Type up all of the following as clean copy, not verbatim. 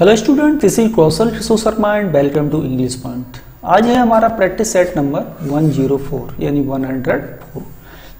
Hello student, this is Kaushal Kishore Sharma and welcome to English point. आज है हमारा प्रैक्टिस सेट नंबर 104 यानी 104।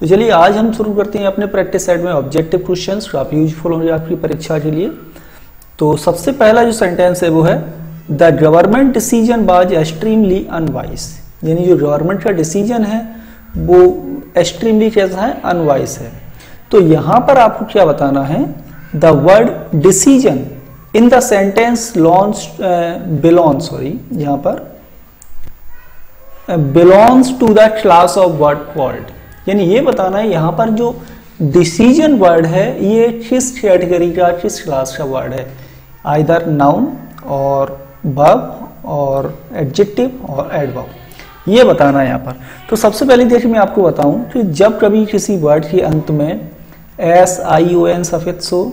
तो चलिए आज हम शुरू करते हैं अपने प्रैक्टिस सेट में ऑब्जेक्टिव क्वेश्चंस जो आप यूजफुल होंगे आपकी परीक्षा के लिए। तो सबसे पहला जो सेंटेंस है वो है the government decision was extremely unwise, यानी जो गवर्नमेंट का डिसीजन है वो एक्सट्रीमली कैसा है, अनवाइज है। तो यहाँ पर आपको क्या बताना है, the word decision in the sentence यहाँ पर belongs to the class of word called, यानी ये बताना है यहाँ पर जो डिसीजन वर्ड है ये किस कैटेगरी का, किस क्लास का वर्ड है, आइदर नाउन और वर्ब और एडजेक्टिव और एडवर्ब, ये बताना है यहाँ पर। तो सबसे पहले देखिए मैं आपको बताऊं कि जब कभी किसी वर्ड के अंत में SION सफिक्स हो,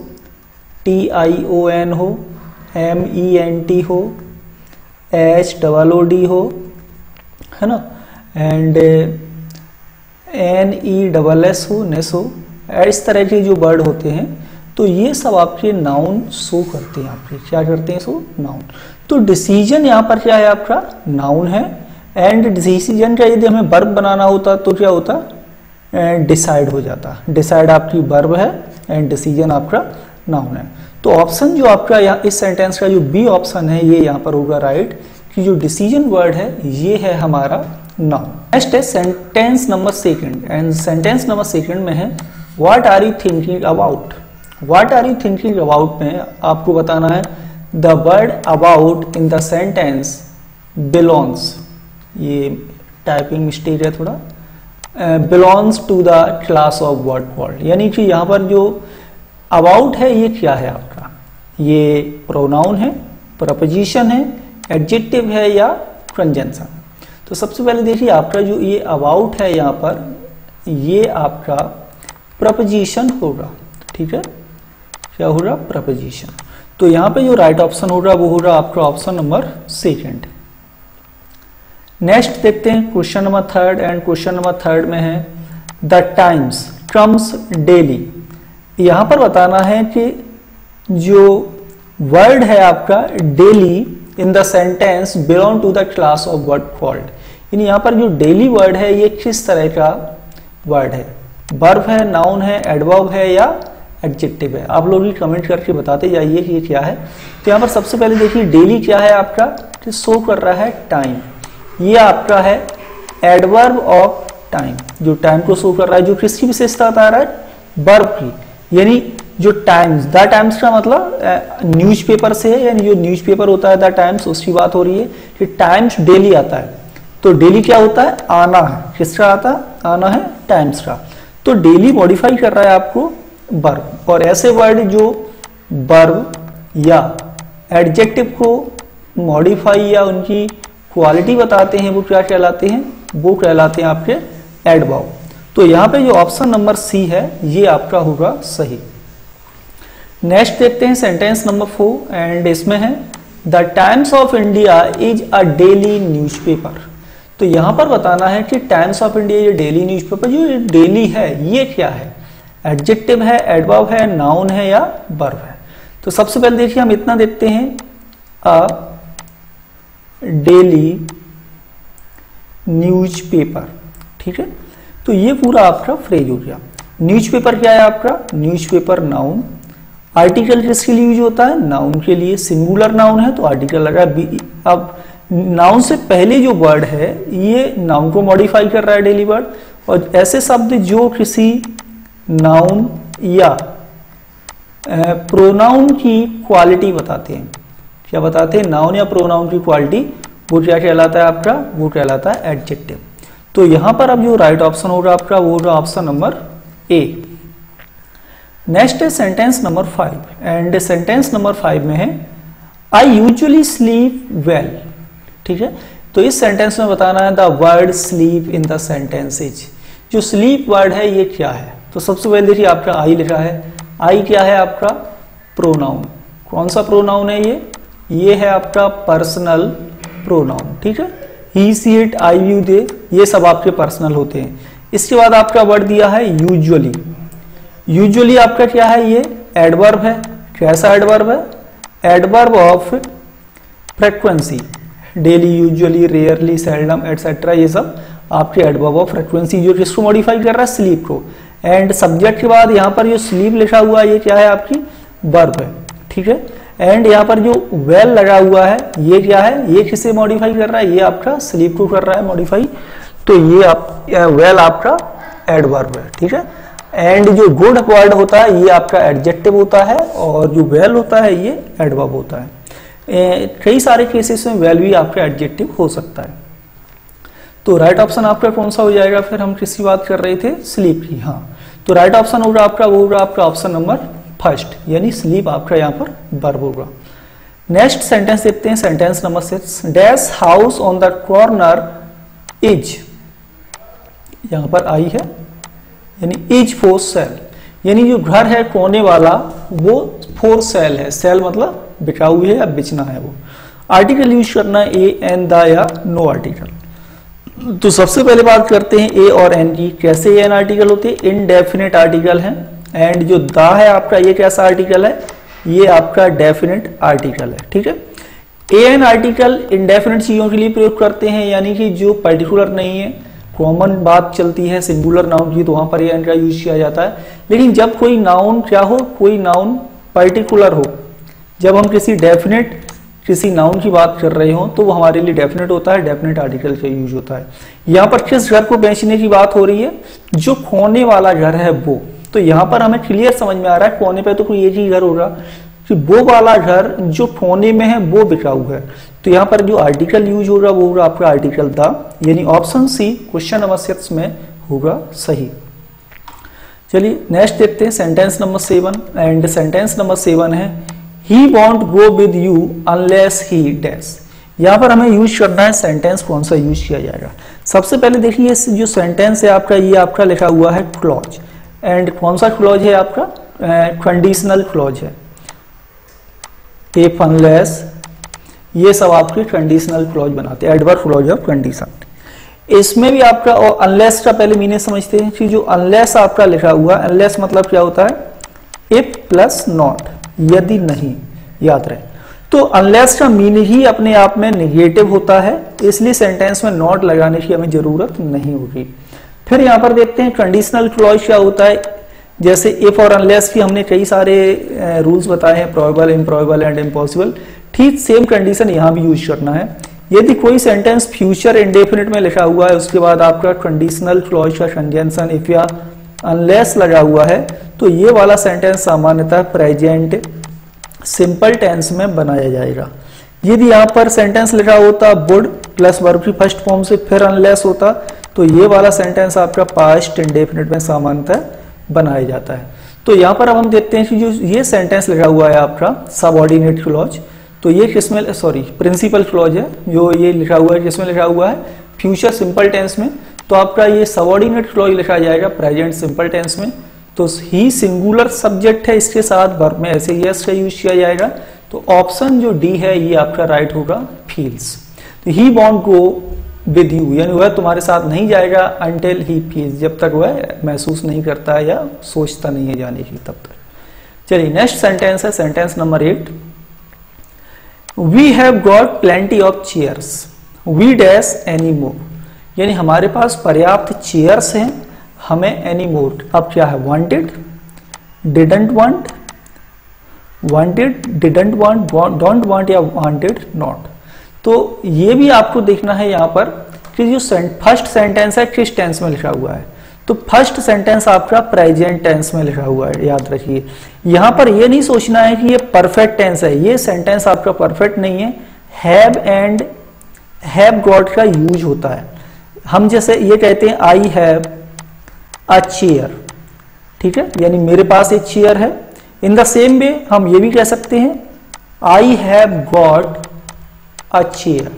TION हो, MENT हो, HOOD हो, है ना, एंड NESS हो, नेस हो, इस तरह के जो वर्ड होते हैं तो ये सब आपके नाउन शो करते हैं, आपके क्या करते हैं, सो नाउन। तो डिसीजन यहाँ पर क्या है, आपका नाउन है। एंड डिसीजन का यदि हमें वर्ब बनाना होता तो क्या होता, डिसाइड हो जाता। डिसाइड आपकी वर्ब है एंड डिसीजन आपका नाउन है। तो ऑप्शन जो आपका यहाँ इस सेंटेंस का जो बी ऑप्शन है ये यहाँ पर होगा राइट, कि जो डिसीजन वर्ड है ये है हमारा नाउन। नेक्स्ट है sentence number second, and sentence number second में है what are you thinking about. What are you thinking about में आपको बताना है the word about in the sentence belongs, ये टाइपिंग मिस्टेक है थोड़ा, belongs to the class of word called, यानी कि यहाँ पर जो अबाउट है ये क्या है आपका, ये प्रोनाउन है, प्रपोजिशन है, एडजेक्टिव है या कंजंक्शन। तो सबसे पहले देखिए आपका जो ये अबाउट है यहाँ पर ये आपका प्रपोजिशन होगा, ठीक है, क्या होगा, प्रपोजिशन। तो यहाँ पे जो राइट ऑप्शन होगा वो होगा आपका ऑप्शन नंबर सेकंड। नेक्स्ट देखते हैं question number third, and question number third में है द टाइम्स कम्स डेली। यहां पर बताना है कि जो वर्ड है आपका daily in the sentence belong to the class of word called, यानी यहां पर जो डेली वर्ड है ये किस तरह का वर्ड है, वर्ब है, नाउन है, एडवर्ब है या एडजेक्टिव है। आप लोग ही कमेंट करके बताते जाइए कि ये क्या है। तो यहां पर सबसे पहले देखिए डेली क्या है आपका, कि शो कर रहा है टाइम, ये आपका है एडवर्ब ऑफ टाइम, जो टाइम को शो कर रहा है, जो किसकी विशेषता बता रहा है, वर्ब की, यानी जो टाइम्स, द टाइम्स का मतलब न्यूज़पेपर से है, यानी जो न्यूज़पेपर होता है द टाइम्स उसकी बात हो रही है कि टाइम्स डेली आता है। तो डेली क्या होता है, आना है, किसका आता है, आना है, टाइम्स का। तो डेली मॉडिफाई कर रहा है आपको वर्ब, और ऐसे वर्ड जो वर्ब या एडजेक्टिव को मॉडिफाई या उनकी क्वालिटी बताते हैं वो क्या कहलाते हैं, वो कहलाते हैं आपके एडवर्ब। तो यहाँ पे जो ऑप्शन नंबर सी है ये आपका होगा सही। नेक्स्ट देखते हैं सेंटेंस नंबर 4, एंड इसमें है the times of India is a daily newspaper. तो यहाँ पर बताना है कि टाइम्स ऑफ इंडिया ये डेली न्यूज़पेपर, जो डेली है ये क्या है, एडजेक्टिव है, एडवर्ब है, नाउन है या वर्ब है। तो सबसे पहले देखिए हम इतना देखते हैं अ डेली न्यूज़पेपर, ठीक है। तो ये पूरा आपका फ्रेज हो गया। न्यूज़पेपर क्या है आपका, न्यूज़पेपर नाउन, आर्टिकल किसके लिए यूज होता है, नाउन के लिए, सिंगुलर नाउन है तो आर्टिकल लगा। अब नाउन से पहले जो वर्ड है ये नाउन को मॉडिफाई कर रहा है डेली वर्ड, और ऐसे शब्द जो किसी नाउन या प्रोनाउन की क्वालिटी बताते हैं, क्या बताते हैं, नाउन या प्रोनाउन की क्वालिटी, वो क्या कहलाता है आपका, वो कहलाता है एडजेक्टिव। तो यहां पर अब जो राइट ऑप्शन होगा आपका वो होगा ऑप्शन नंबर ए। नेक्स्ट है sentence number 5, and sentence number 5 में है आई यूजुअली स्लीप वेल, ठीक है। तो इस सेंटेंस में बताना है the word sleep in the sentences. जो स्लीप वर्ड है ये क्या है, तो सबसे पहले देखिए आपका आई लिखा है, आई क्या है आपका, प्रोनाउन। कौन सा प्रोनाउन है ये है आपका पर्सनल प्रोनाउन, ठीक है। ही see it I you they ये सब आपके पर्सनल होते हैं। इसके बाद आपका वर्ड दिया है यूजुअली। यूजुअली आपका क्या है, ये एडवर्ब है। कैसा एडवर्ब है, adverb of frequency, daily, usually, rarely, seldom etcetera, ये सब आपके एडवर्ब ऑफ फ्रीक्वेंसी जो किसको मॉडिफाई कर रहा है, स्लीप को। एंड सब्जेक्ट के बाद यहाँ पर जो स्लीप लिखा हुआ है ये क्या है, आपकी वर्ब है, ठीक है। एंड यहाँ पर जो वेल लगा हुआ है ये क्या है, ये किसे मॉडिफाई कर रहा है, ये आपका स्लीप को कर रहा है मॉडिफाई, तो ये आप वेल आपका एडवर्ब है, ठीक है। एंड जो गुड वर्ड होता है ये आपका एडजेक्टिव होता है, और जो वेल होता है ये एडवर्ब होता है। कई सारे केसेस में वेल भी आपका एडजेक्टिव हो सकता है। तो राइट ऑप्शन आपका कौन सा हो जाएगा, फिर हम किसकी बात कर रहे थे, स्लीप की। हाँ, तो राइट ऑप्शन होगा आपका, वो होगा आपका ऑप्शन नंबर फर्स्ट, यानी स्लीप आपका यहाँ पर वर्ब होगा। नेक्स्ट सेंटेंस देखते हैं, sentence number 6, dash house on the corner is, यहाँ पर आई है, यानी इज फॉर सेल, यानी जो घर है कोने वाला वो फॉर सेल है, सेल मतलब बिकाऊ है या बेचना है वो। आर्टिकल यूज करना है ए, एन, द या नो आर्टिकल। तो सबसे पहले बात करते हैं ए और एन की। कैसे एन आर्टिकल होते हैं, इनडेफिनेट आर्टिकल है। एंड जो द है आपका, ये कैसा आर्टिकल है, ये आपका डेफिनेट आर्टिकल है, ठीक है। ए एन आर्टिकल इनडेफिनेट चीजों के लिए प्रयोग करते हैं, यानी कि जो पर्टिकुलर नहीं है, कॉमन बात चलती है सिंगुलर नाउन की, तो वहां पर ए एन का यूज किया जाता है। लेकिन जब कोई नाउन क्या हो, कोई नाउन पर्टिकुलर हो, जब हम किसी नाउन की बात कर रहे हो तो वो हमारे लिए डेफिनेट होता है, डेफिनेट आर्टिकल का यूज होता है। यहाँ पर किस घर को बेचने की बात हो रही है, जो खोने वाला घर है वो। तो यहाँ पर हमें क्लियर समझ में आ रहा है, कोने पे तो कोई एक ही घर होगा, कि वो वाला घर जो कोने में है वो बिकाऊ है। तो यहाँ पर जो आर्टिकल यूज होगा वो होगा आपका आर्टिकल द, यानी ऑप्शन सी क्वेश्चन नंबर 6 में होगा सही। चलिए नेक्स्ट देखते हैं sentence number 7। And sentence number 7 है, he won't go with you unless he dash. यहाँ पर हमें यूज करना है, सेंटेंस कौन सा यूज किया जाएगा। सबसे पहले देखिए जो सेंटेंस है आपका, ये आपका लिखा हुआ है क्लॉज। एंड कौन सा क्लॉज है आपका, कंडीशनल क्लॉज है। इफ, अनलेस, ये सब आपके कंडीशनल क्लॉज बनाते हैं, एडवर्ब क्लॉज ऑफ कंडीशन। इसमें भी आपका, और अनलेस का पहले मीनिंग समझते हैं कि जो अनलेस आपका लिखा हुआ, अनलेस मतलब क्या होता है, इफ प्लस नॉट, यदि नहीं, याद रहे। तो अनलेस का मीनिंग ही अपने आप में नेगेटिव होता है, इसलिए सेंटेंस में नॉट लगाने की हमें जरूरत नहीं होगी। फिर यहाँ पर देखते हैं कंडीशनल क्लॉज क्या होता है। जैसे इफ और अनलेस की हमने कई सारे रूल्स बताए हैं, प्रोबेबल, इम्प्रोबेबल एंड इम्पॉसिबल। ठीक सेम कंडीशन यहाँ भी यूज करना है। यदि कोई सेंटेंस फ्यूचर इंडेफिनिट में लिखा हुआ है, उसके बाद आपका कंडीशनल क्लॉज का कंजंक्शन इफ या अनलेस लगा हुआ है, तो ये वाला सेंटेंस सामान्यतः प्रेजेंट सिंपल टेंस में बनाया जाएगा। यदि यहाँ पर सेंटेंस लिखा होता वुड प्लस वर्ब की फर्स्ट फॉर्म से फिर अनलेस होता, तो ये वाला सेंटेंस आपका पास्ट इंडेफिनिट में सामान्यतः बनाया जाता है। तो यहाँ पर अब हम देखते हैं कि जो ये सेंटेंस लिखा हुआ है आपका सबऑर्डिनेट क्लॉज, तो ये किसमें, सॉरी प्रिंसिपल क्लॉज है, जो ये लिखा हुआ है किसमें लिखा हुआ है, फ्यूचर सिंपल टेंस में। तो आपका ये सबऑर्डिनेट क्लॉज लिखा जाएगा प्रेजेंट सिंपल टेंस में। तो ही सिंगुलर सब्जेक्ट है, इसके साथ वर्ब में ऐसे यस का यूज किया जाएगा। तो ऑप्शन जो डी है ये आपका राइट होगा, फील्स। तो ही वॉन्ट गो विद यू, यानी वह तुम्हारे साथ नहीं जाएगा अंटिल ही फील्स, जब तक वह महसूस नहीं करता है या सोचता नहीं है जाने की, तब तक। चलिए नेक्स्ट सेंटेंस है sentence number 8। We have got plenty of chairs, we dash any more, यानी हमारे पास पर्याप्त चेयर्स हैं, हमें एनी मोर। अब क्या है, wanted, didn't want, wanted, didn't want, don't want या वांटेड नॉट। तो ये भी आपको देखना है यहाँ पर कि जो फर्स्ट सेंटेंस है किस टेंस में लिखा हुआ है। तो फर्स्ट सेंटेंस आपका प्रेजेंट टेंस में लिखा हुआ है, याद रखिए। यहाँ पर ये नहीं सोचना है कि ये परफेक्ट टेंस है, ये सेंटेंस आपका परफेक्ट नहीं है। हैव एंड हैव गॉट का यूज होता है। हम जैसे ये कहते हैं आई हैव अ चेयर, ठीक है, यानी मेरे पास एक चेयर है। इन द सेम वे हम ये भी कह सकते हैं I have got a chair,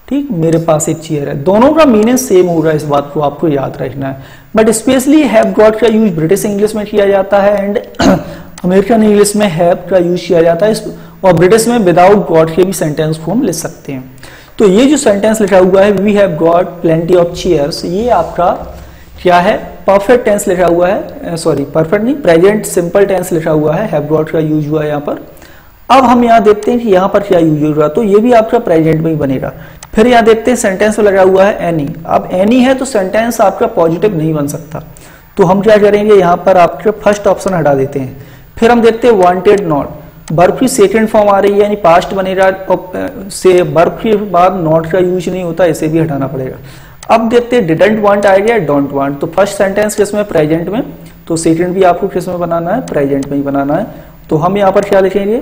ठीक, मेरे पास एक चेयर है। दोनों का मीनिंग सेम होगा, इस बात को आपको याद रखना है। बट स्पेशली हैव गॉट का यूज ब्रिटिश इंग्लिश में किया जाता है एंड अमेरिकन इंग्लिश में हैव का यूज किया जाता है, और ब्रिटिश में विदाउट गॉट के भी सेंटेंस फॉर्म लिख सकते हैं। तो ये जो सेंटेंस लिखा हुआ है we have got plenty of chairs, ये आपका क्या है, परफेक्ट टेंस लिखा हुआ है, सॉरी परफेक्ट नहीं, प्रेजेंट सिंपल टेंस लिखा हुआ है, हैव गॉट का यूज हुआ है यहाँ पर। अब हम यहाँ देखते हैं कि यहाँ पर क्या यूज होगा, तो ये भी आपका प्रेजेंट में ही बनेगा। फिर यहाँ देखते हैं सेंटेंस में लगा हुआ है एनी। अब एनी है तो सेंटेंस आपका पॉजिटिव नहीं बन सकता, तो हम क्या करेंगे, यहाँ पर आपके फर्स्ट ऑप्शन हटा देते हैं। फिर हम देखते हैं वांटेड नॉट, वर्ब की सेकंड फॉर्म आ रही है यानी पास्ट बनेगा, से वर्ब के बाद नॉट का यूज नहीं होता, इसे भी हटाना पड़ेगा। अब देखते हैं डिडंट वांट आएगा डोंट वांट, तो फर्स्ट सेंटेंस किसमें, प्रेजेंट में, तो सेकंड भी आपको किसमें बनाना है, प्रेजेंट में ही बनाना है। तो हम यहाँ पर क्या लिखेंगे,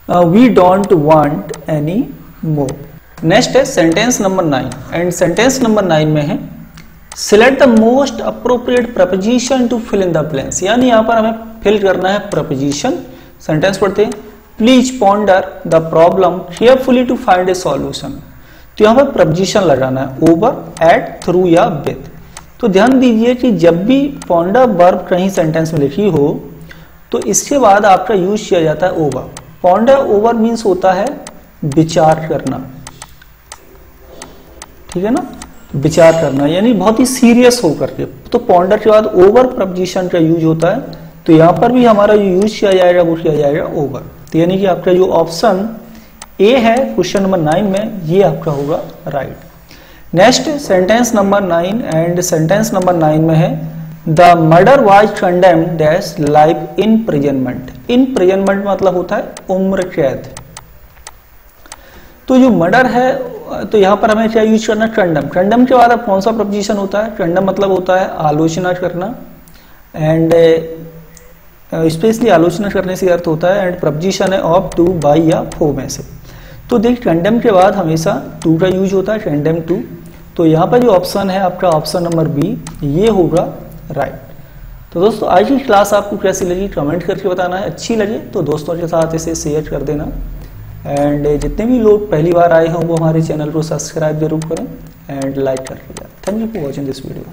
we don't want any more. Next है sentence number 9 and sentence number 9 में है select the most appropriate preposition to fill in the blanks, यानी यहाँ पर हमें फिल करना है प्रपोजिशन। सेंटेंस पढ़ते हैं, please ponder the problem carefully to find a solution, तो यहाँ पर प्रपोजिशन लगाना है ओवर, एट, थ्रू या विद। तो ध्यान दीजिए कि जब भी पॉन्डर वर्ब कहीं सेंटेंस में लिखी हो तो इसके बाद आपका यूज किया जाता है ओवर। पॉन्डर ओवर मीन्स होता है विचार करना, ठीक है ना, विचार करना यानी बहुत ही सीरियस होकर के। तो पॉन्डर के बाद ओवर प्रपोजिशन का यूज होता है, तो यहाँ पर भी हमारा जो यूज किया जाएगा वो किया जाएगा ओवर। तो यानी कि आपका जो ऑप्शन ए है क्वेश्चन नंबर 9 में, ये आपका होगा right. Next sentence number 9 and sentence number 9 में है the murder was condemned dash life imprisonment. Imprisonment मतलब होता है उम्र कैद। तो जो मर्डर है तो यहाँ पर हमें क्या यूज करना है, कंडम। कंडम के बाद अब कौन सा प्रपोजिशन होता है, कंडम मतलब होता है आलोचना करना, एंड स्पेशली आलोचना करने से अर्थ होता है, एंड प्रपोजिशन है ऑफ, टू, बाय या फॉर में से। तो देख कंडम के बाद हमेशा टू का यूज होता है, कंडम टू। तो यहाँ पर जो ऑप्शन है आपका ऑप्शन नंबर बी, ये होगा राइट। तो दोस्तों आज की क्लास आपको कैसी लगी कमेंट करके बताना है, अच्छी लगे तो दोस्तों के साथ इसे शेयर कर देना, एंड जितने भी लोग पहली बार आए हों वो हमारे चैनल को सब्सक्राइब जरूर करें एंड लाइक कर दीजिए। Thank you for watching this video.